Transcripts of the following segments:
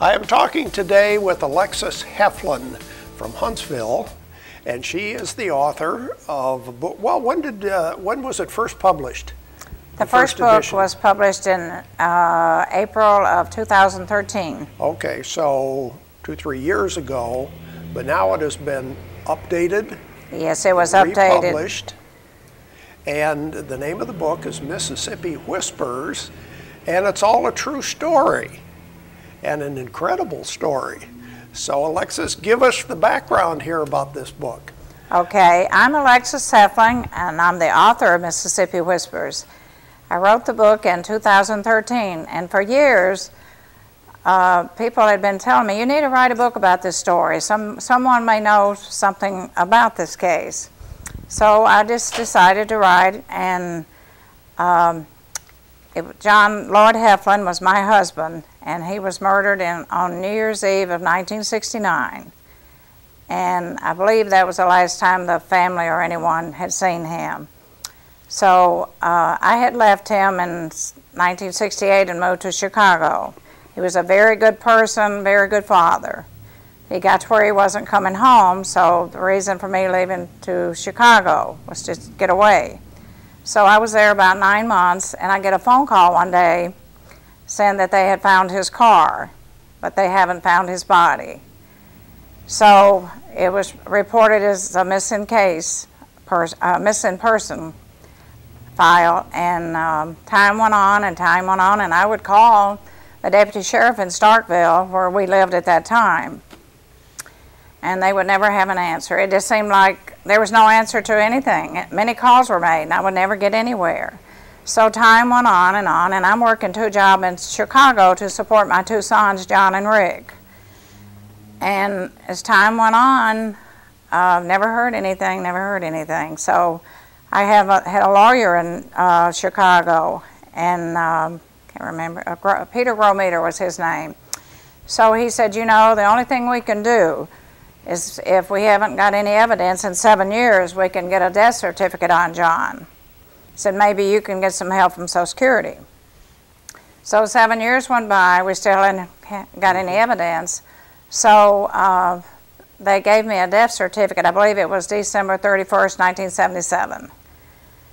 I am talking today with Alexis Heflin from Huntsville, and she is the author of a book. Well, when was it first published? The first book was published in April of 2013. Okay, so 2-3 years ago, but now it has been updated. Yes, it was updated. Republished. And the name of the book is Mississippi Whispers, and it's all a true story, and an incredible story. So Alexis, give us the background here about this book. Okay, I'm Alexis Heflin, and I'm the author of Mississippi Whispers. I wrote the book in 2013, and for years, people had been telling me, you need to write a book about this story. Someone may know something about this case. So I just decided to write, and John Lloyd Heflin was my husband, and he was murdered on New Year's Eve of 1969. And I believe that was the last time the family or anyone had seen him. So I had left him in 1968 and moved to Chicago. He was a very good person, very good father. He got to where he wasn't coming home, so the reason for me leaving to Chicago was to get away. So I was there about 9 months, and I get a phone call one day saying that they had found his car, but they haven't found his body. So it was reported as a missing person file, and time went on, and I would call the deputy sheriff in Starkville, where we lived at that time, and they would never have an answer. It just seemed like there was no answer to anything. Many calls were made, and I would never get anywhere. So time went on, and I'm working 2 jobs in Chicago to support my 2 sons, John and Rick. And as time went on, never heard anything. So I had a lawyer in Chicago, and can't remember, Peter Grometer was his name. So he said, you know, the only thing we can do is if we haven't got any evidence in 7 years, we can get a death certificate on John. He said, maybe you can get some help from Social Security. So 7 years went by, we still hadn't got any evidence. So they gave me a death certificate. I believe it was December 31st, 1977.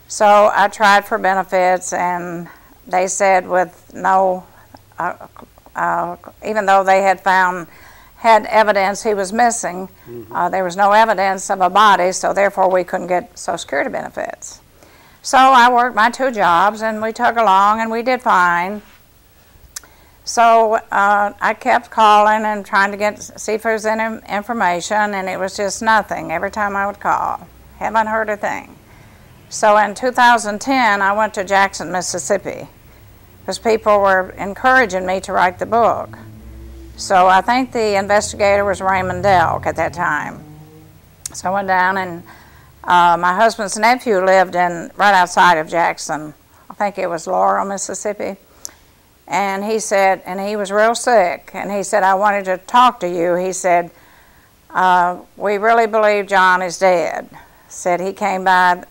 So I tried for benefits, and they said with no, even though they had evidence he was missing, there was no evidence of a body, so therefore we couldn't get Social Security benefits. So I worked my 2 jobs, and we took along, and we did fine. So I kept calling and trying to see if there was any information, and it was just nothing every time I would call. Haven't heard a thing. So in 2010, I went to Jackson, Mississippi, because people were encouraging me to write the book. So I think the investigator was Raymond Delk at that time. So I went down, and my husband's nephew lived right outside of Jackson. I think it was Laurel, Mississippi. And he said, and he was real sick, and he said, I wanted to talk to you. He said, we really believe John is dead. Said he came by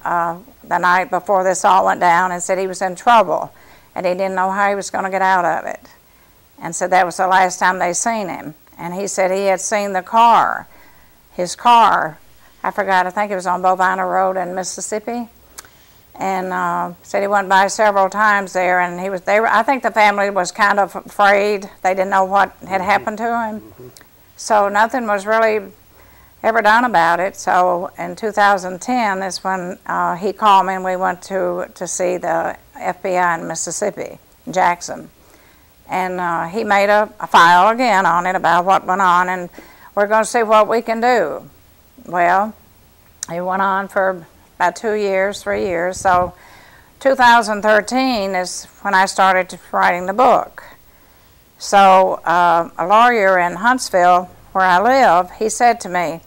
the night before this all went down and said he was in trouble, and he didn't know how he was going to get out of it. And said that was the last time they seen him. And he said he had seen the car, his car, I forgot, I think it was on Bovina Road in Mississippi. And said he went by several times there, and I think the family was kind of afraid. They didn't know what had happened to him. So nothing was really ever done about it. So in 2010 is when he called me, and we went to see the FBI in Mississippi, Jackson. And he made a file again on it about what went on, and we're going to see what we can do. Well, he went on for about 2 years, 3 years. So 2013 is when I started writing the book. So a lawyer in Huntsville, where I live, he said to me,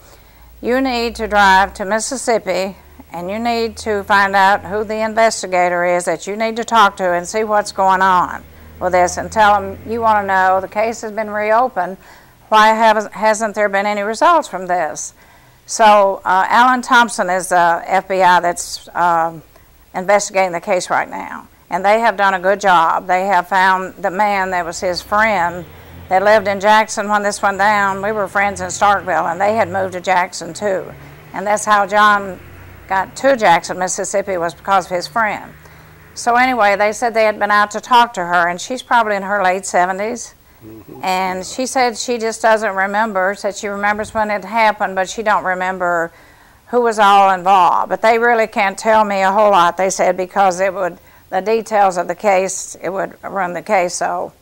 you need to drive to Mississippi, and you need to find out who the investigator is that you need to talk to and see what's going on with this, and tell them you want to know the case has been reopened. Why hasn't there been any results from this? So Alan Thompson is the FBI that's investigating the case right now, and they have done a good job. They have found the man that was his friend that lived in Jackson when this went down. We were friends in Starkville, and they had moved to Jackson too. And that's how John got to Jackson, Mississippi, was because of his friend. So anyway, they said they had been out to talk to her, and she's probably in her late 70s. And she said she just doesn't remember, said she remembers when it happened, but she don't remember who was all involved. But they really can't tell me a whole lot, they said, because it would, the details of the case, it would run the case. So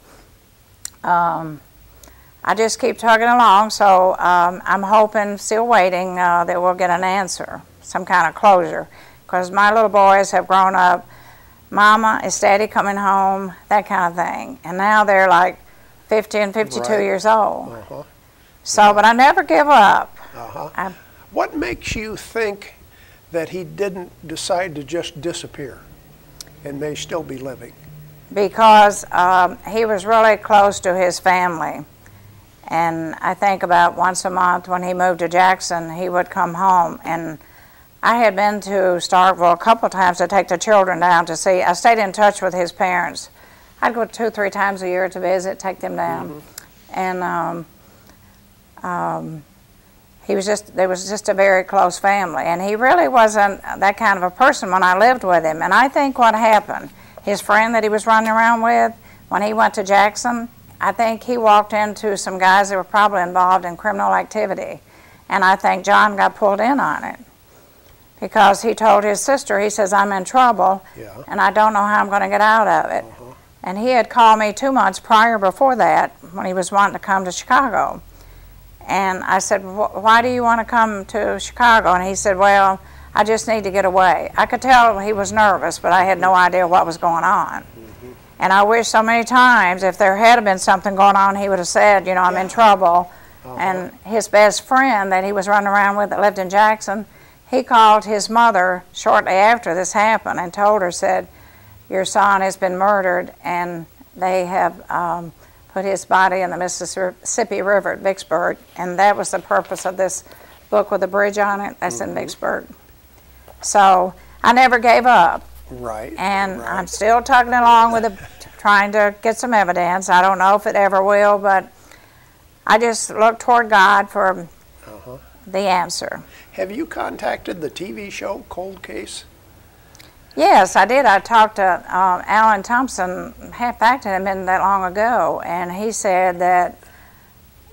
I just keep tugging along, so I'm hoping, still waiting, that we'll get an answer, some kind of closure, because my little boys have grown up. Mama, is Daddy coming home? That kind of thing. And now they're like 50 and 52 years old. So, but I never give up. What makes you think that he didn't decide to just disappear and may still be living? Because he was really close to his family. And I think about once a month when he moved to Jackson, he would come home. And I had been to Starkville a couple times to take the children down to see. I stayed in touch with his parents. I'd go 2 or 3 times a year to visit, take them down. And he was there was just a very close family. And he really wasn't that kind of a person when I lived with him. And I think what happened, his friend that he was running around with, when he went to Jackson, I think he walked into some guys that were probably involved in criminal activity. And I think John got pulled in on it. Because he told his sister, he says, I'm in trouble, and I don't know how I'm going to get out of it. And he had called me 2 months prior before that when he was wanting to come to Chicago. And I said, why do you want to come to Chicago? And he said, well, I just need to get away. I could tell he was nervous, but I had no idea what was going on. And I wish so many times if there had been something going on, he would have said, you know, I'm in trouble. And his best friend that he was running around with that lived in Jackson, he called his mother shortly after this happened and told her, said, your son has been murdered, and they have put his body in the Mississippi River at Vicksburg. And that was the purpose of this book with a bridge on it. That's in Vicksburg. So I never gave up. And I'm still tugging along with trying to get some evidence. I don't know if it ever will, but I just look toward God for the answer. Have you contacted the TV show Cold Case? Yes, I did. I talked to Alan Thompson. In fact, it hadn't been that long ago, and he said that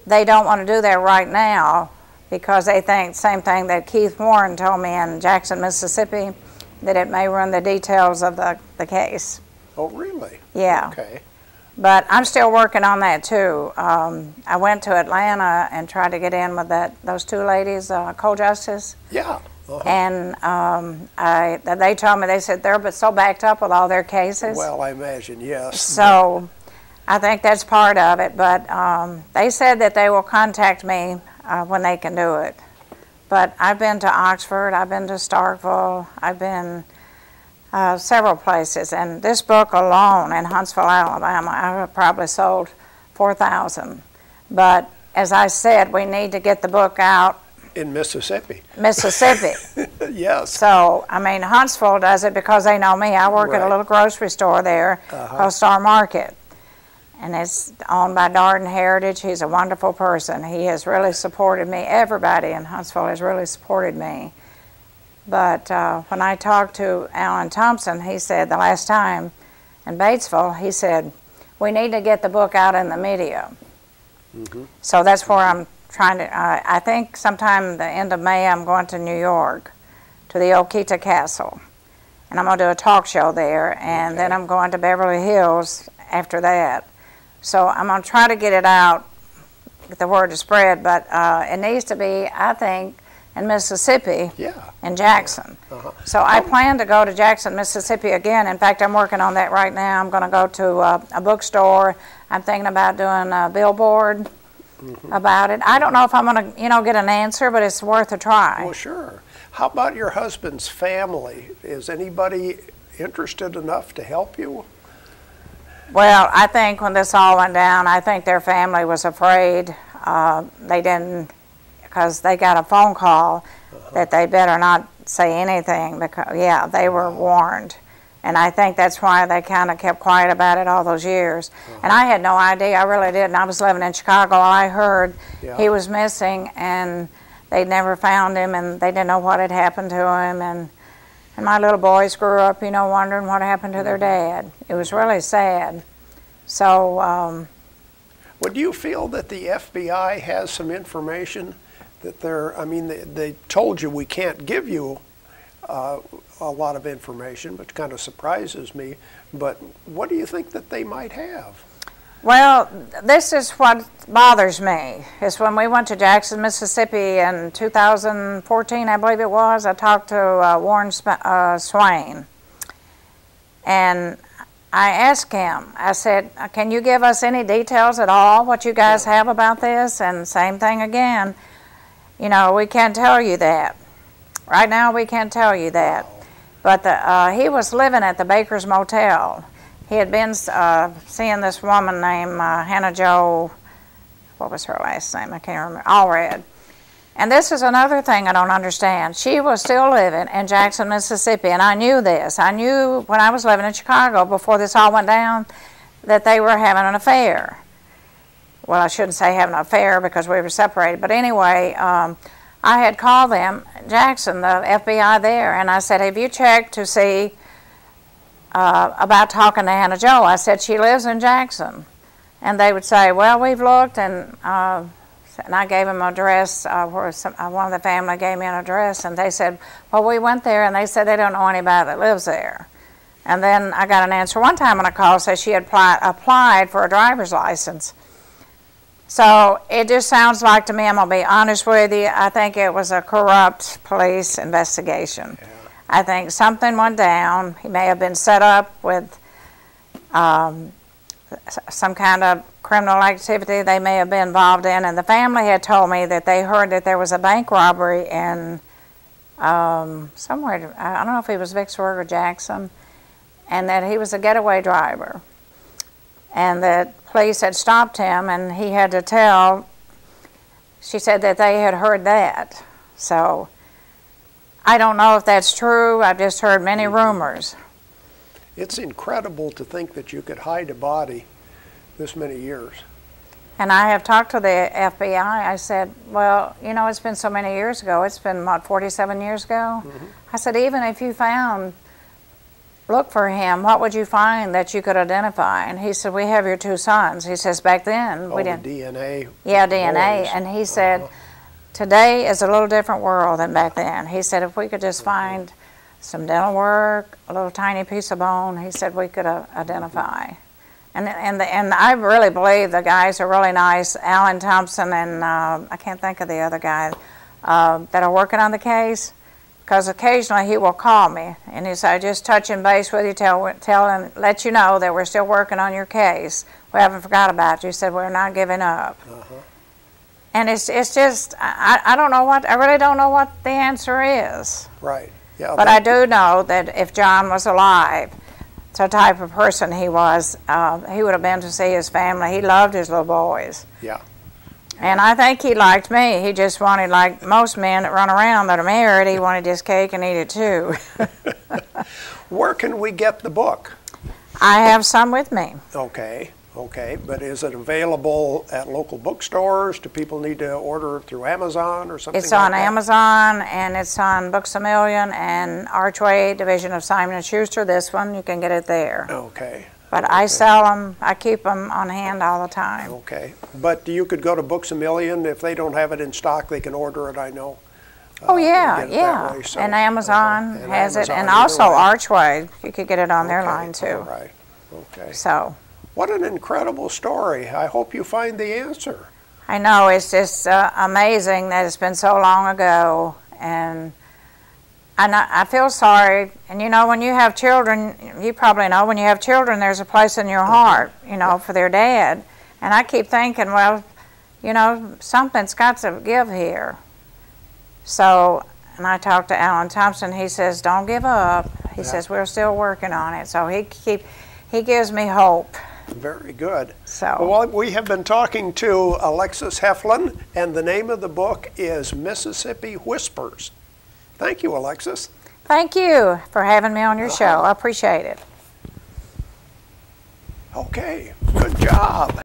they don't want to do that right now because they think the same thing that Keith Warren told me in Jackson, Mississippi, that it may run the details of the case. Oh, really? Yeah. Okay. But I'm still working on that too. I went to Atlanta and tried to get in with those 2 ladies, co-justice. Yeah. And they told me, they said they're so backed up with all their cases. Well, I imagine, yes. So I think that's part of it. But they said that they will contact me when they can do it. But I've been to Oxford, I've been to Starkville, I've been several places, and this book alone in Huntsville, Alabama, I have probably sold 4,000. But as I said, we need to get the book out in Mississippi. Yes. So, I mean, Huntsville does it because they know me. I work at a little grocery store there called Star Market, and it's owned by Darden Heritage. He's a wonderful person. He has really supported me. Everybody in Huntsville has really supported me. But when I talked to Alan Thompson, he said the last time in Batesville, he said, we need to get the book out in the media. So that's where I'm trying to, I think sometime the end of May, I'm going to New York, to the Okita Castle. And I'm going to do a talk show there, and then I'm going to Beverly Hills after that. So I'm going to try to get it out, get the word to spread, but it needs to be, I think, in Mississippi, in Jackson. So I plan to go to Jackson, Mississippi again. In fact, I'm working on that right now. I'm going to go to a bookstore. I'm thinking about doing a billboard about it. I don't know if I'm going to, get an answer, but it's worth a try. Well, sure. How about your husband's family? Is anybody interested enough to help you? Well, I think when this all went down, I think their family was afraid. They didn't, because they got a phone call that they better not say anything because, they were warned. And I think that's why they kind of kept quiet about it all those years. And I had no idea, I really didn't. I was living in Chicago. I heard he was missing, and they'd never found him, and they didn't know what had happened to him. And my little boys grew up, you know, wondering what happened to their dad. It was really sad. So, well, do you feel that the FBI has some information that I mean, they told you we can't give you a lot of information, which kind of surprises me, but what do you think that they might have? Well, this is what bothers me, is when we went to Jackson, Mississippi in 2014, I believe it was, I talked to Warren Swain, and I asked him, I said, can you give us any details at all, what you guys have about this? And same thing again, you know, we can't tell you that. Right now we can't tell you that. But he was living at the Baker's Motel. He had been seeing this woman named Hannah Jo, what was her last name? I can't remember, Allred. And this is another thing I don't understand. She was still living in Jackson, Mississippi, and I knew this. I knew when I was living in Chicago before this all went down that they were having an affair. Well, I shouldn't say having an affair because we were separated, but anyway, I had called them, Jackson, the FBI there, and I said, have you checked to see about talking to Hannah Jo? I said, she lives in Jackson. And they would say, well, we've looked, and I gave them an address, where one of the family gave me an address, and they said, well, we went there, and they said they don't know anybody that lives there. And then I got an answer one time on a call, said she had applied for a driver's license. So it just sounds like to me, I'm going to be honest with you, I think it was a corrupt police investigation. Yeah. I think something went down. He may have been set up with some kind of criminal activity they may have been involved in, and the family had told me that they heard that there was a bank robbery in somewhere, I don't know if it was Vicksburg or Jackson, and that he was a getaway driver. And that police had stopped him, and he had to tell, she said that they had heard that. So I don't know if that's true. I've just heard many rumors. It's incredible to think that you could hide a body this many years. And I have talked to the FBI. I said, well, you know, it's been so many years ago. It's been, what, 47 years ago? Mm-hmm. I said, even if you look for him, what would you find that you could identify? And he said, we have your two sons. He says, back then, we didn't. DNA. Yeah, DNA. And he said, today is a little different world than back then. He said, if we could just find some dental work, a little tiny piece of bone, he said we could identify. And I really believe the guys are really nice. Alan Thompson and I can't think of the other guy that are working on the case. Because occasionally he will call me and he said, just touching base with you, tell and let you know that we're still working on your case. We haven't forgot about you. He said, we're not giving up. Uh-huh. And it's just, I don't know what, I really don't know what the answer is. Right. Yeah. But I do know that if John was alive, the type of person he was, he would have been to see his family. He loved his little boys. Yeah. And I think he liked me. He just wanted, like most men that run around that are married, he wanted his cake and eat it too. Where can we get the book? I have some with me. Okay, okay. But is it available at local bookstores? Do people need to order it through Amazon or something like that? It's on Amazon, and it's on Books A Million and Archway, division of Simon & Schuster. This one, you can get it there. Okay. But I sell them, I keep them on hand all the time. Okay. But you could go to Books A Million. If they don't have it in stock, they can order it, I know. Oh, yeah, yeah. So, and Amazon has it. And also Archway, you could get it on their line, too. All right. Okay. So. What an incredible story. I hope you find the answer. I know. It's just amazing that it's been so long ago. And I feel sorry, and you know, when you have children, you probably know, when you have children, there's a place in your heart, you know, for their dad. And I keep thinking, well, you know, something's got to give here. So, and I talked to Alan Thompson, he says, don't give up. He says, we're still working on it. So he gives me hope. Very good. So, well, we have been talking to Alexis Heflin, and the name of the book is Mississippi Whispers. Thank you, Alexis. Thank you for having me on your show. I appreciate it. Okay, good job.